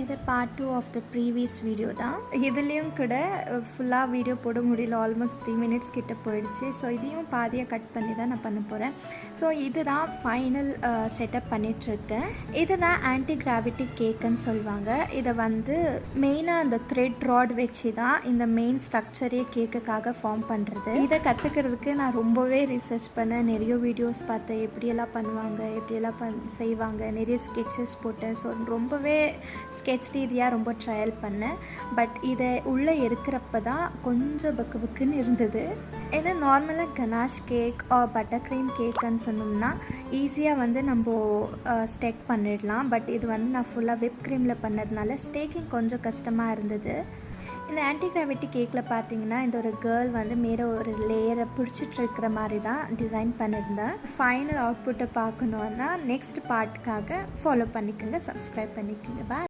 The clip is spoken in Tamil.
இது part 2 of the previous video தான். இதுலேயும் கூட ஃபுல்லாக வீடியோ போட முடியல, ஆல்மோஸ்ட் 3 மினிட்ஸ் கிட்ட போயிடுச்சு. ஸோ இதையும் பாதியாக கட் பண்ணி தான் நான் பண்ண போகிறேன். ஸோ இதுதான் ஃபைனல் செட்டப் பண்ணிகிட்ருக்கேன். இதுதான் ஆன்டி கிராவிட்டி கேக்குன்னு சொல்லுவாங்க. இதை வந்து மெயினாக அந்த த்ரெட் ராட் வச்சு தான் இந்த மெயின் ஸ்ட்ரக்சரே கேக்குக்காக ஃபார்ம் பண்ணுறது. இதை கற்றுக்கிறதுக்கு நான் ரொம்பவே ரிசர்ச் பண்ணேன், நிறைய வீடியோஸ் பார்த்தேன், எப்படியெல்லாம் பண்ணுவாங்க, எப்படியெல்லாம் செய்வாங்க, நிறைய ஸ்கெட்சஸ் போட்டேன். ஸோ ரொம்பவே ஸ்கெட்ச் ரீதியாக ரொம்ப ட்ரையல் பண்ணேன். பட் இதை உள்ளே இருக்கிறப்ப தான் கொஞ்சம் பக்கு பக்குன்னு இருந்தது. ஏன்னா நார்மலாக கனாஷ் கேக் பட்டர் க்ரீம் கேக்குன்னு சொன்னோம்னா ஈஸியாக வந்து நம்ம ஸ்டேக் பண்ணிடலாம். பட் இது வந்து நான் ஃபுல்லாக விப் க்ரீமில் பண்ணதுனால ஸ்டேக்கிங் கொஞ்சம் கஷ்டமாக இருந்தது. இந்த ஆன்டி கிராவிட்டி கேக்கில் பார்த்தீங்கன்னா இந்த ஒரு கேர்ள் வந்து மேலே ஒரு லேயரை பிடிச்சிட்டு இருக்கிற மாதிரி தான் டிசைன் பண்ணியிருந்தேன். ஃபைனல் அவுட்புட்டை பார்க்கணுன்னா நெக்ஸ்ட் பார்ட்டுக்காக ஃபாலோ பண்ணிக்கோங்க, சப்ஸ்கிரைப் பண்ணிக்கோங்க. பாய்.